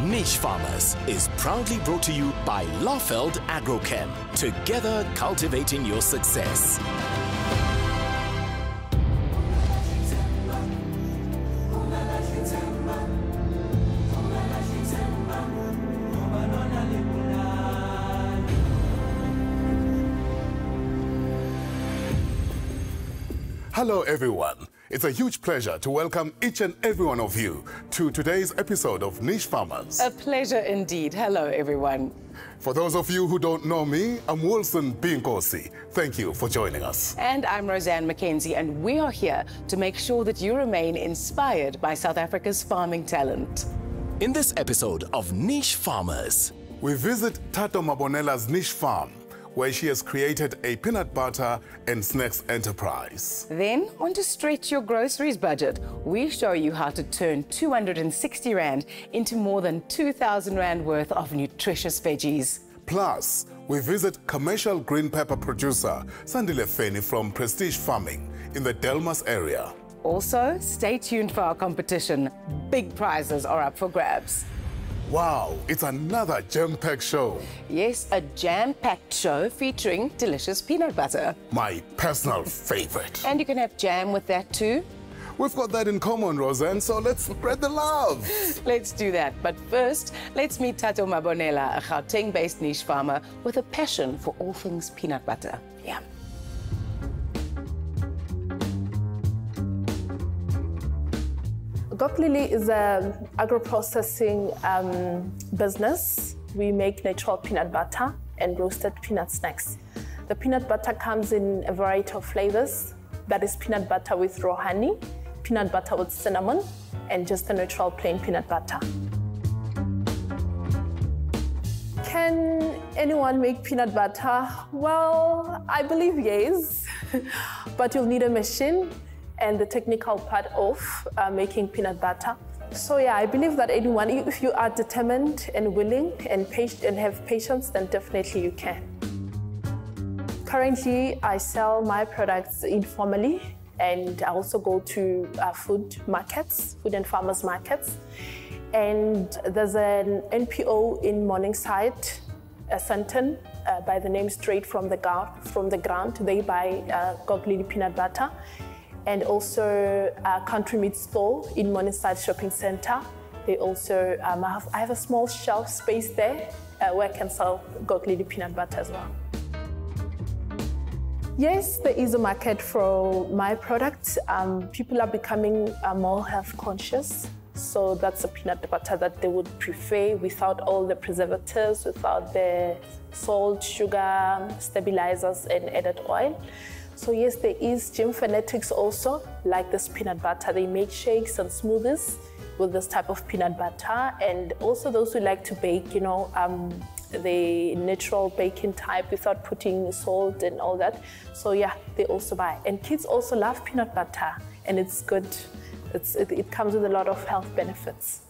Niche Farmers is proudly brought to you by Lafeld Agrochem, together cultivating your success. Hello everyone. It's a huge pleasure to welcome each and every one of you to today's episode of Niche Farmers. A pleasure indeed. Hello everyone. For those of you who don't know me, I'm Wilson Binkosi. Thank you for joining us. And I'm Roseanne Mackenzie, and we are here to make sure that you remain inspired by South Africa's farming talent. In this episode of Niche Farmers, we visit Tato Mabonela's niche farm, where she has created a peanut butter and snacks enterprise. Then, want to stretch your groceries budget? We show you how to turn 260 Rand into more than 2,000 Rand worth of nutritious veggies. Plus, we visit commercial green pepper producer Sandile Feni from Prestige Farming in the Delmas area. Also, stay tuned for our competition. Big prizes are up for grabs. Wow, it's another jam-packed show. Yes, a jam-packed show featuring delicious peanut butter. My personal favorite. And you can have jam with that too. We've got that in common, Roseanne, so let's spread the love. Let's do that. But first, let's meet Tato Mabonela, a Gauteng-based niche farmer with a passion for all things peanut butter. Yeah. Goklili is an agro-processing business. We make natural peanut butter and roasted peanut snacks. The peanut butter comes in a variety of flavors. That is peanut butter with raw honey, peanut butter with cinnamon, and just a natural plain peanut butter. Can anyone make peanut butter? Well, I believe yes, but you'll need a machine and the technical part of making peanut butter. So yeah, I believe that anyone, if you are determined and willing and have patience, then definitely you can. Currently, I sell my products informally, and I also go to food and farmers markets. And there's an NPO in Morningside, Sandton, by the name Straight from the Ground. They buy Goklili peanut butter. And also a Country Meat store in Morningside Shopping Center. They also, I have a small shelf space there where I can sell Goklili peanut butter as well. Yes, there is a market for my products. People are becoming more health conscious. So that's a peanut butter that they would prefer without all the preservatives, without the salt, sugar, stabilizers, and added oil. So yes, there is gym fanatics also, like this peanut butter. They make shakes and smoothies with this type of peanut butter. And also those who like to bake, you know, the natural baking type without putting salt and all that. So yeah, they also buy. And kids also love peanut butter, and it's good. It comes with a lot of health benefits.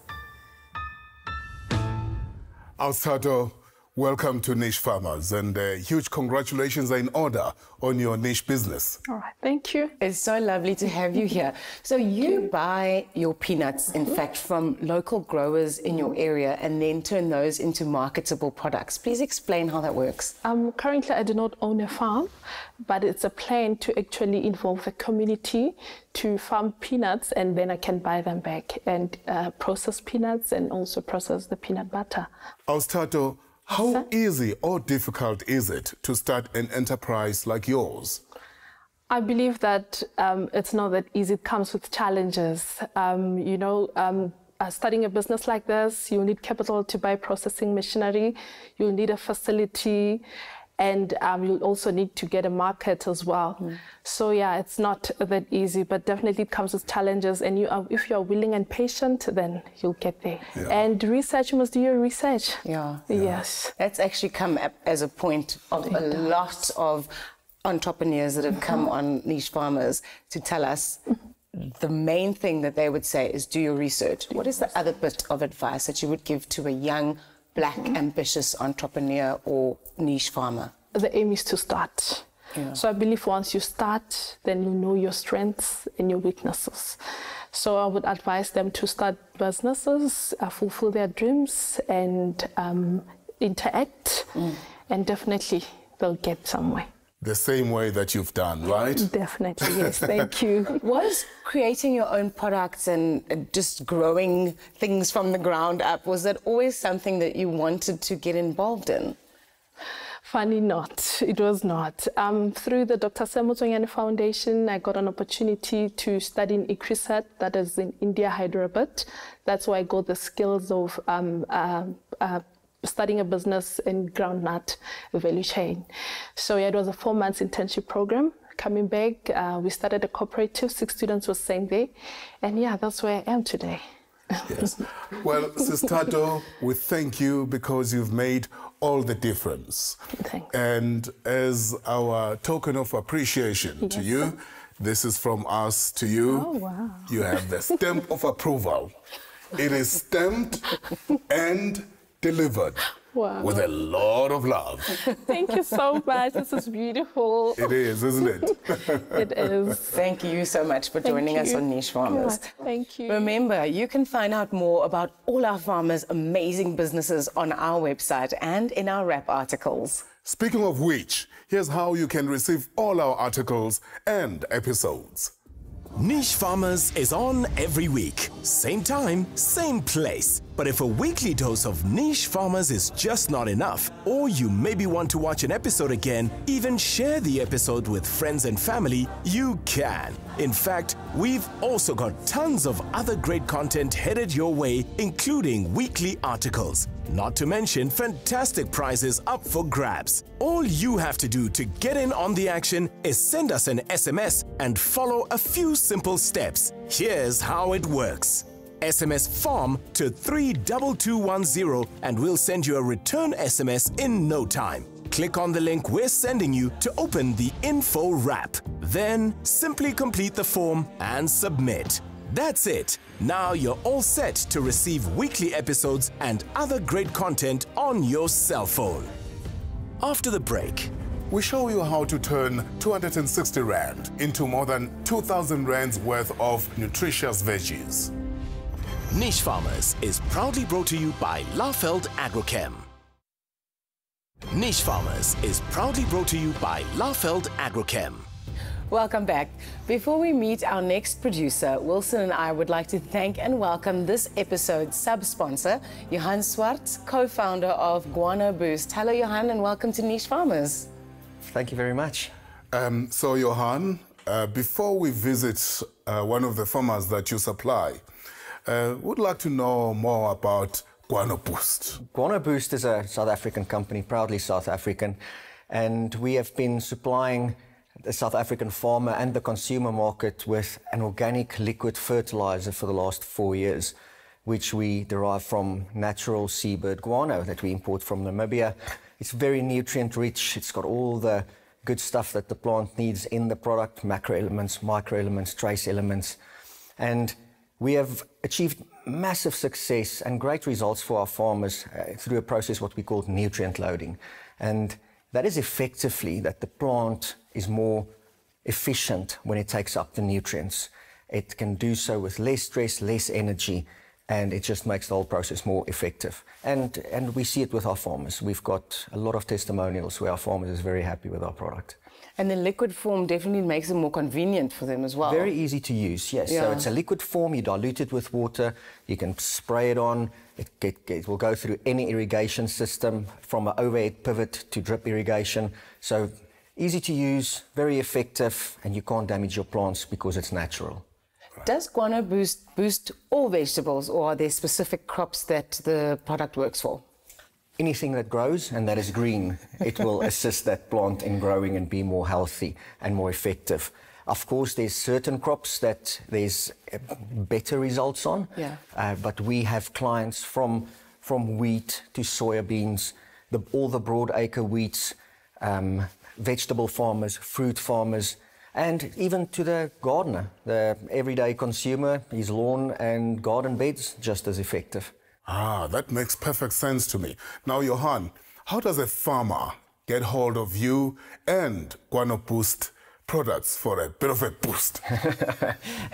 Tato, welcome to Niche Farmers, and huge congratulations are in order on your niche business. All right, thank you. It's so lovely to have you here. So you buy your peanuts, in fact, from local growers in your area and then turn those into marketable products. Please explain how that works. Currently, I do not own a farm, but it's a plan to actually involve the community to farm peanuts, and then I can buy them back and process peanuts and also process the peanut butter. Tato, how easy or difficult is it to start an enterprise like yours? I believe that it's not that easy. It comes with challenges. Starting a business like this, you'll need capital to buy processing machinery, you'll need a facility, and you'll also need to get a market as well. So yeah, it's not that easy, but definitely it comes with challenges, and if you're willing and patient, then you'll get there. Yeah. And research, you must do your research. Yeah. Yes. That's actually come up as a point of a lot of entrepreneurs that have come on Niche Farmers to tell us the main thing that they would say is do your research. What is the other bit of advice that you would give to a young, black, ambitious entrepreneur or niche farmer? The aim is to start. Yeah. So I believe once you start, then you know your strengths and your weaknesses. So I would advise them to start businesses, fulfill their dreams, and interact, and definitely they'll get somewhere. The same way that you've done, right? Definitely, yes, thank you. Was creating your own products and just growing things from the ground up, was that always something that you wanted to get involved in? Funny not, it was not. Through the Dr. Mzansi Foundation, I got an opportunity to study in eExtra, that is in India, Hyderabad. That's where I got the skills of starting a business in groundnut value chain. So yeah, it was a 4 months internship program. Coming back, we started a cooperative, 6 students were sent there. And yeah, that's where I am today. Yes. Well, Sister Do, we thank you because you've made all the difference. Thanks. And as our token of appreciation to you, this is from us to you. Oh, wow. You have the stamp of approval. It is stamped and delivered with a lot of love. Thank you so much. This is beautiful. It is, isn't it? It is. Thank you so much for joining us on Niche Farmers. Thank you. Remember, you can find out more about all our farmers' amazing businesses on our website and in our wrap articles. Speaking of which, here's how you can receive all our articles and episodes. Niche Farmers is on every week. Same time, same place. But if a weekly dose of Niche Farmers is just not enough, or you maybe want to watch an episode again, even share the episode with friends and family, you can. In fact, we've also got tons of other great content headed your way, including weekly articles. Not to mention fantastic prizes up for grabs. All you have to do to get in on the action is send us an SMS and follow a few simple steps. Here's how it works. SMS FARM to 32210 and we'll send you a return SMS in no time. Click on the link we're sending you to open the info wrap. Then simply complete the form and submit. That's it. Now you're all set to receive weekly episodes and other great content on your cell phone. After the break, we show you how to turn 260 Rand into more than 2,000 Rands worth of nutritious veggies. Niche Farmers is proudly brought to you by Lafeld Agrochem. Niche Farmers is proudly brought to you by Lafeld Agrochem. Welcome back. Before we meet our next producer, Wilson and I would like to thank and welcome this episode's sub-sponsor, Johan Swartz, co-founder of Guano Boost. Hello, Johan, and welcome to Niche Farmers. Thank you very much. So, Johan, before we visit one of the farmers that you supply, would like to know more about Guano Boost. Guano Boost is a South African company, proudly South African, and we have been supplying the South African farmer and the consumer market with an organic liquid fertilizer for the last 4 years, which we derive from natural seabird guano that we import from Namibia. It's very nutrient rich. It's got all the good stuff that the plant needs in the product, macro elements, micro elements, trace elements. And we have achieved massive success and great results for our farmers through a process what we call nutrient loading. And that is effectively that the plant is more efficient when it takes up the nutrients. It can do so with less stress, less energy, and it just makes the whole process more effective. And we see it with our farmers. We've got a lot of testimonials where our farmers are very happy with our product. And the liquid form definitely makes it more convenient for them as well. Very easy to use, yes. Yeah. So it's a liquid form, you dilute it with water, you can spray it on, it will go through any irrigation system, from an overhead pivot to drip irrigation. So easy to use, very effective, and you can't damage your plants because it's natural. Does Guano boost all vegetables, or are there specific crops that the product works for? Anything that grows and that is green, it will assist that plant in growing and be more healthy and more effective. Of course, there's certain crops that there's better results on, but we have clients from wheat to soybeans, all the broadacre wheats, vegetable farmers, fruit farmers, and even to the gardener, the everyday consumer, his lawn and garden beds, just as effective. Ah, that makes perfect sense to me. Now, Johan, how does a farmer get hold of you and Guano Boost products for a bit of a boost?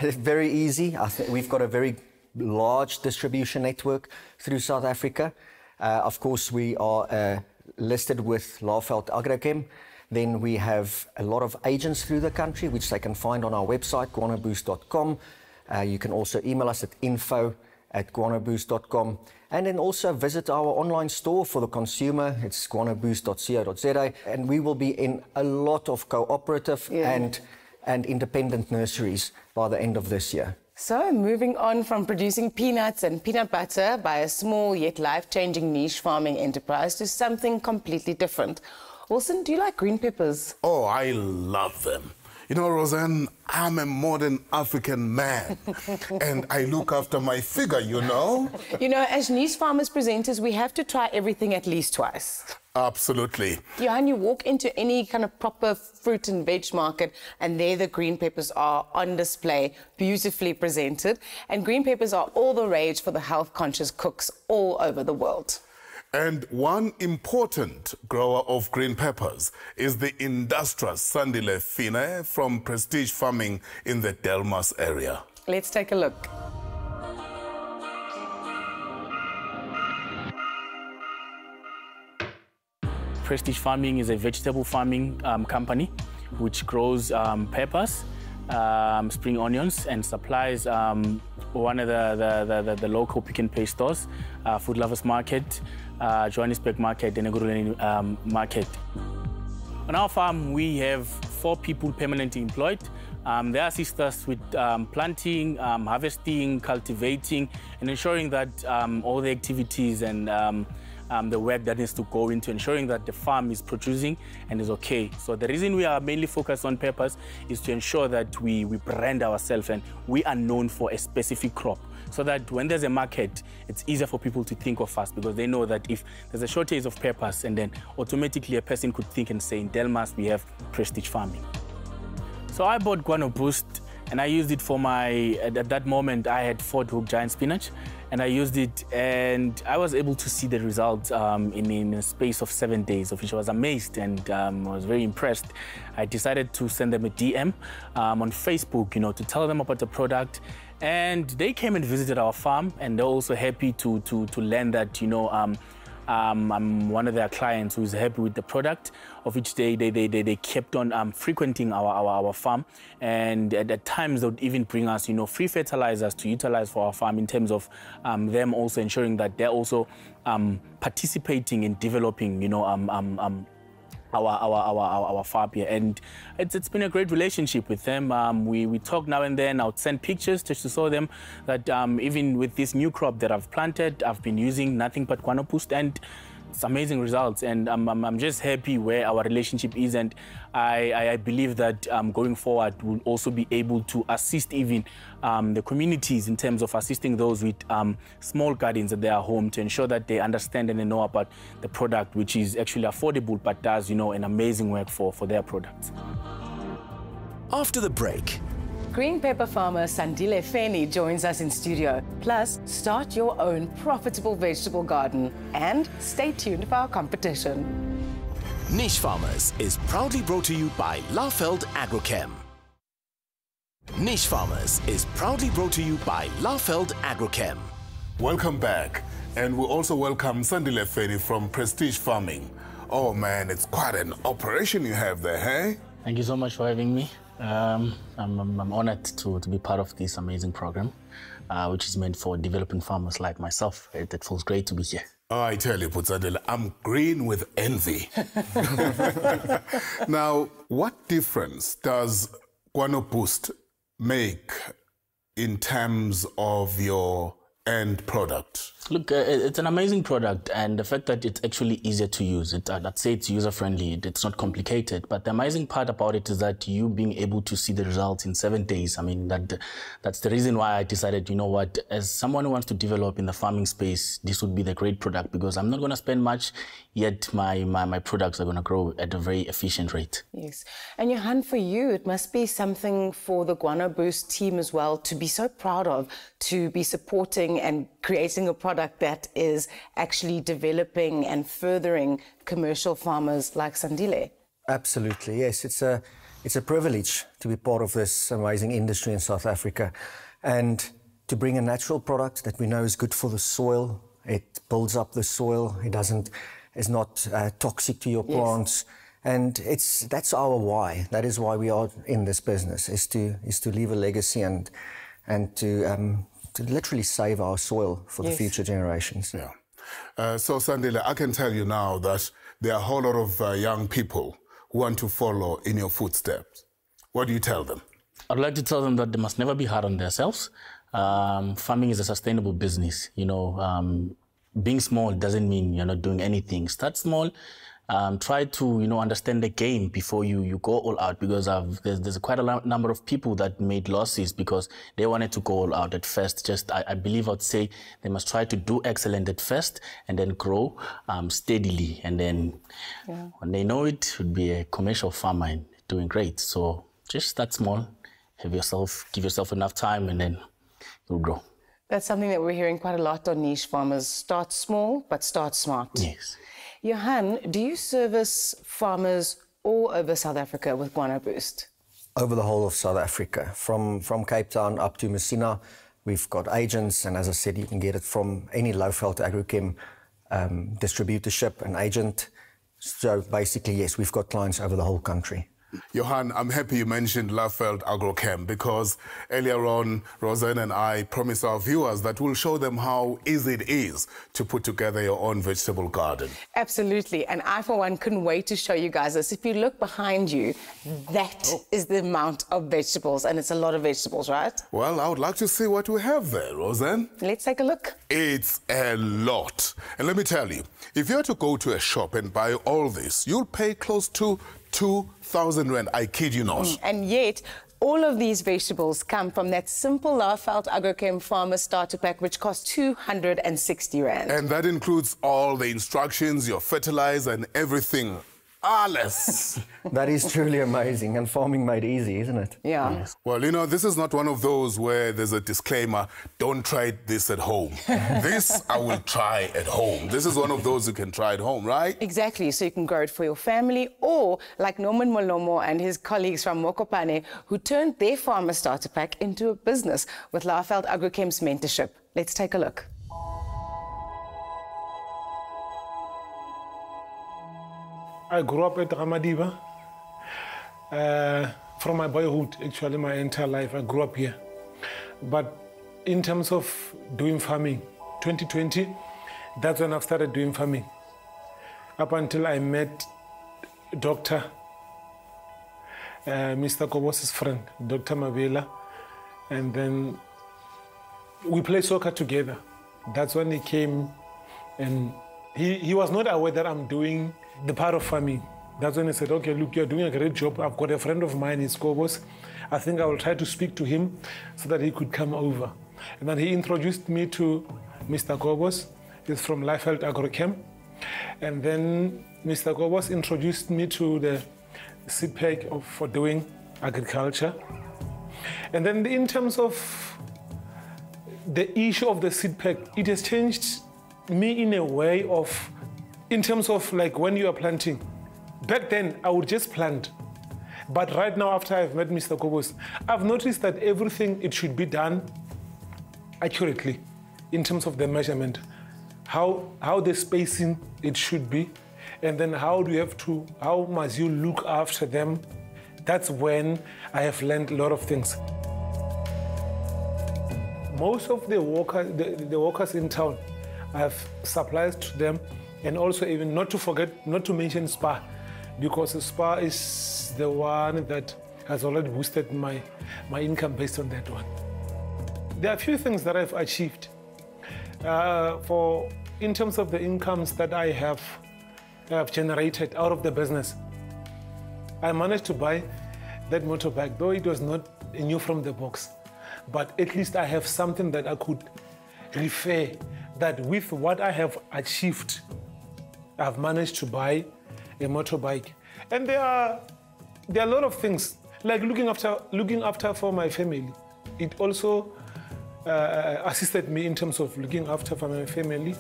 Very easy. I think we've got a very large distribution network through South Africa. Of course, we are listed with Laveld Agrochem. Then we have a lot of agents through the country, which they can find on our website, guanoboost.com. You can also email us at info@guanoboost.com. And then also visit our online store for the consumer. It's guanoboost.co.za. And we will be in a lot of cooperative and independent nurseries by the end of this year. So, moving on from producing peanuts and peanut butter by a small yet life-changing niche farming enterprise to something completely different. Wilson, do you like green peppers? Oh, I love them. You know, Roseanne, I'm a modern African man and I look after my figure, you know. You know, as niche farmers presenters, we have to try everything at least twice. Absolutely. Johan, you walk into any kind of proper fruit and veg market and there the green peppers are on display, beautifully presented. And green peppers are all the rage for the health-conscious cooks all over the world. And one important grower of green peppers is the industrious Sandile Fine from Prestige Farming in the Delmas area. Let's take a look. Prestige Farming is a vegetable farming company which grows peppers, spring onions, and supplies one of the local pick and pay stores, Food Lovers Market, Johannesburg Market, and Ekurhuleni Market. On our farm, we have 4 people permanently employed. They assist us with planting, harvesting, cultivating, and ensuring that all the activities and the work that needs to go into ensuring that the farm is producing and is okay. So the reason we are mainly focused on peppers is to ensure that we brand ourselves and we are known for a specific crop, so that when there's a market, it's easier for people to think of us, because they know that if there's a shortage of peppers, and then automatically a person could think and say, in Delmas, we have Prestige Farming. So I bought Guano Boost and I used it for at that moment, I had Ford Hook Giant Spinach, and I used it and I was able to see the results in a space of 7 days, of which I was amazed and was very impressed. I decided to send them a DM on Facebook, you know, to tell them about the product. And they came and visited our farm, and they're also happy to learn that, you know, I'm one of their clients who is happy with the product, of which they kept on frequenting our farm, and at times they would even bring us, you know, free fertilizers to utilize for our farm, in terms of them also ensuring that they're also participating in developing, you know, our farm here. And it's been a great relationship with them. We talk now and then. I would send pictures just to show them that even with this new crop that I've planted, I've been using nothing but Guano Boost, and it's amazing results. And I'm just happy where our relationship is, and I believe that going forward we'll also be able to assist even the communities in terms of assisting those with small gardens at their home, to ensure that they understand and they know about the product, which is actually affordable but does, you know, an amazing work for their products. After the break, Green pepper farmer Sandile Feni joins us in studio. Plus, start your own profitable vegetable garden. And stay tuned for our competition. Niche Farmers is proudly brought to you by Laveld Agrochem. Niche Farmers is proudly brought to you by Laveld Agrochem. Welcome back. And we also welcome Sandile Feni from Prestige Farming. Oh man, it's quite an operation you have there, hey? Thank you so much for having me. I'm honored to be part of this amazing program, which is meant for developing farmers like myself. It feels great to be here. Oh, I tell you, Putzadela, I'm green with envy. Now, what difference does Guano Boost make in terms of your end product? Look, it's an amazing product, and the fact that it's actually easier to use. I'd say it's user-friendly, it's not complicated, but the amazing part about it is that you being able to see the results in 7 days. I mean, that's the reason why I decided, you know what, as someone who wants to develop in the farming space, this would be the great product, because I'm not going to spend much, yet my products are going to grow at a very efficient rate. Yes. And Johan, for you, it must be something for the Guano Boost team as well to be so proud of, to be supporting and creating a product that is actually developing and furthering commercial farmers like Sandile. Absolutely, yes. It's a it's a privilege to be part of this amazing industry in South Africa, and to bring a natural product that we know is good for the soil. It builds up the soil. It's not toxic to your plants. And that's our why. That is why we are in this business, is to leave a legacy and to literally save our soil for the future generations. Yeah. So Sandile, I can tell you now that there are a whole lot of young people who want to follow in your footsteps. What do you tell them? I'd like to tell them that they must never be hard on themselves. Farming is a sustainable business. You know, being small doesn't mean you're not doing anything. Start small. Try to, understand the game before you go all out, because there's quite a number of people that made losses because they wanted to go all out at first. I believe I'd say they must try to do excellent at first and then grow steadily. And then when they know it, would be a commercial farmer and doing great. So just start small, give yourself enough time, and then you'll grow. That's something that we're hearing quite a lot on niche farmers. Start small, but start smart. Yes. Johan, do you service farmers all over South Africa with Guano Boost? Over the whole of South Africa, from Cape Town up to Messina, we've got agents, and as I said, you can get it from any Low-Veld Agrochem distributorship, an agent. So basically, yes, we've got clients over the whole country. Johan, I'm happy you mentioned Low-Veld Agrochem, because earlier on, Roseanne and I promised our viewers that we'll show them how easy it is to put together your own vegetable garden. Absolutely, and I, for one, couldn't wait to show you guys this. If you look behind you, that is the amount of vegetables, and it's a lot of vegetables, right? Well, I would like to see what we have there, Roseanne. Let's take a look. It's a lot. And let me tell you, if you were to go to a shop and buy all this, you'll pay close to 2,000 rand, I kid you not. And yet, all of these vegetables come from that simple Low-Veld Agrochem Farmer Starter Pack, which costs 260 rand. And that includes all the instructions, your fertilizer and everything. Alles. That is truly amazing, and farming made easy, isn't it? Yeah. Yes. Well, this is not one of those where there's a disclaimer, don't try this at home. This I will try at home. This is one of those you can try at home, right? Exactly, so you can grow it for your family, or like Norman Molomo and his colleagues from Mokopane, who turned their Farmer Starter Pack into a business with Low-Veld Agrochem's mentorship. Let's take a look. I grew up at Ramadiba. From my boyhood, actually, my entire life, I grew up here. But in terms of doing farming, 2020, that's when I started doing farming. Up until I met Dr. Mr. Kobos's friend, Dr. Mabela, and then we played soccer together. That's when he came, and he was not aware that I'm doing the part of farming. That's when he said, okay, look, you're doing a great job. I've got a friend of mine, he's Kobos. I think I will try to speak to him so that he could come over. And then he introduced me to Mr. Kobos. He's from Low-Veld Agrochem. And then Mr. Kobos introduced me to the seed pack for doing agriculture. And then in terms of the issue of the seed pack, it has changed me in a way of, in terms of like when you are planting. Back then, I would just plant. But right now, after I've met Mr. Kobos, I've noticed that everything, it should be done accurately in terms of the measurement. How the spacing it should be, and then how must you look after them. That's when I have learned a lot of things. Most of the workers in town, I have supplies to them, and also even not to mention SPAR, because the SPAR is the one that has already boosted my income based on that one. There are a few things that I've achieved. In terms of the incomes that I have generated out of the business, I managed to buy that motorbike, though it was not new from the box. But at least I have something that I could refer, that with what I have achieved, I've managed to buy a motorbike. And there are a lot of things, like looking after for my family. It also assisted me in terms of looking after for my family.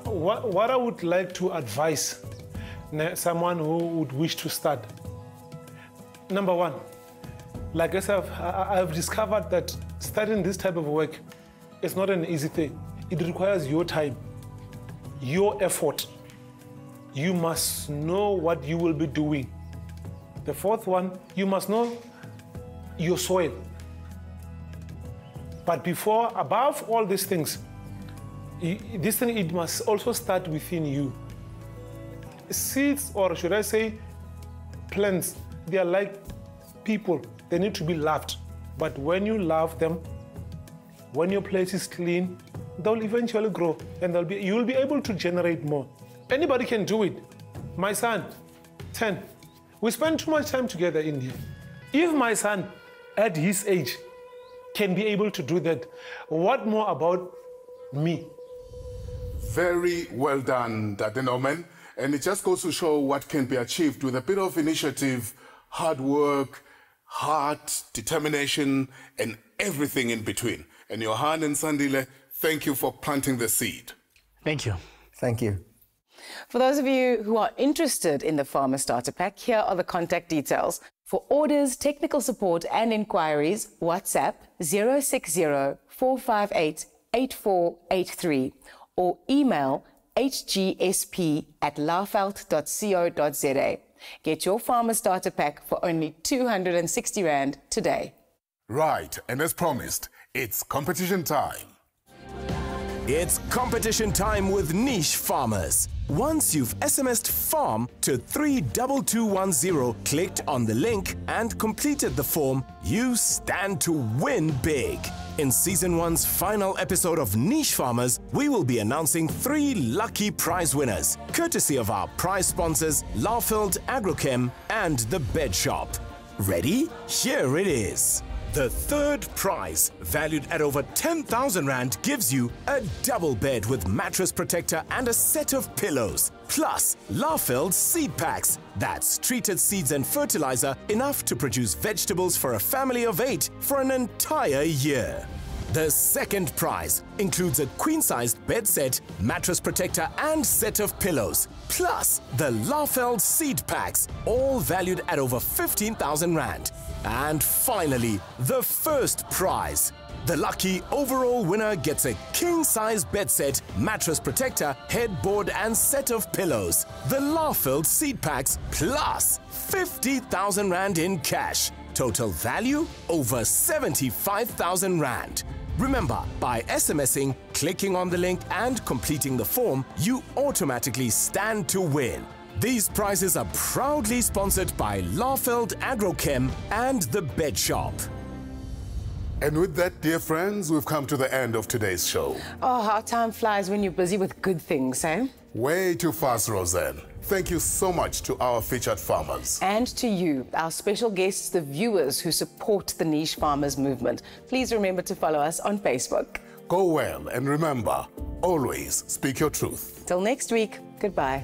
What I would like to advise someone who would wish to start, Number one, like I said, I've discovered that starting this type of work is not an easy thing. It requires your time, your effort. You must know what you will be doing. The fourth one, you must know your soil. But above all these things, it must also start within you. Seeds, or should I say plants, they are like people. They need to be loved. But when you love them, when your place is clean, they'll eventually grow and you will be able to generate more. Anybody can do it. My son, 10. We spend too much time together in here. If my son at his age can be able to do that, what more about me? Very well done, Dade Norman. And it just goes to show what can be achieved with a bit of initiative, hard work, heart, determination, and everything in between. And Johan and Sandile, thank you for planting the seed. Thank you. Thank you. For those of you who are interested in the Farmer Starter Pack, here are the contact details. For orders, technical support and inquiries, WhatsApp 060-458-8483 or email hgsp@laufeld.co.za. Get your Farmer Starter Pack for only 260 Rand today. Right, and as promised, it's competition time. It's competition time with Niche Farmers. Once you've SMS'd FARM to 32210, clicked on the link and completed the form, you stand to win big. In Season 1's final episode of Niche Farmers, we will be announcing 3 lucky prize winners, courtesy of our prize sponsors, Laufeld Agrochem and The Bed Shop. Ready? Here it is. The third prize, valued at over 10,000 Rand, gives you a double bed with mattress protector and a set of pillows, plus Laufeld seed packs. That's treated seeds and fertilizer, enough to produce vegetables for a family of 8 for an entire year. The second prize includes a queen-sized bed set, mattress protector and set of pillows, plus the Laufeld seed packs, all valued at over 15,000 Rand. And finally, the first prize. The lucky overall winner gets a king-size bed set, mattress protector, headboard and set of pillows, the Laufeld seed packs, plus 50,000 Rand in cash. Total value over 75,000 Rand. Remember, by SMSing, clicking on the link and completing the form, you automatically stand to win. These prizes are proudly sponsored by Laufeld Agrochem and The Bed Shop. And with that, dear friends, we've come to the end of today's show. Oh, how time flies when you're busy with good things, eh? Way too fast, Roseanne. Thank you so much to our featured farmers. And to you, our special guests, the viewers who support the Niche Farmers movement. Please remember to follow us on Facebook. Go well, and remember, always speak your truth. Till next week, goodbye.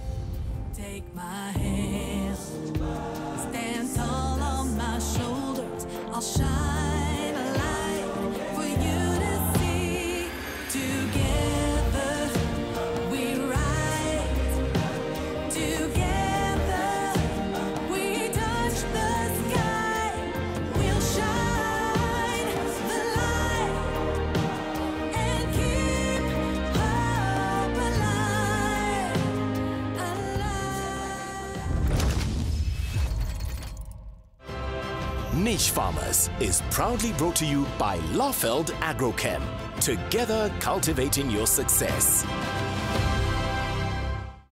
Take my hand, stand tall on my shoulders. I'll shine a light for you to see. Together we rise, together we touch the sky. We'll shine the light and keep hope alive. Niche Farmers is proudly brought to you by Laufeld Agrochem. Together cultivating your success.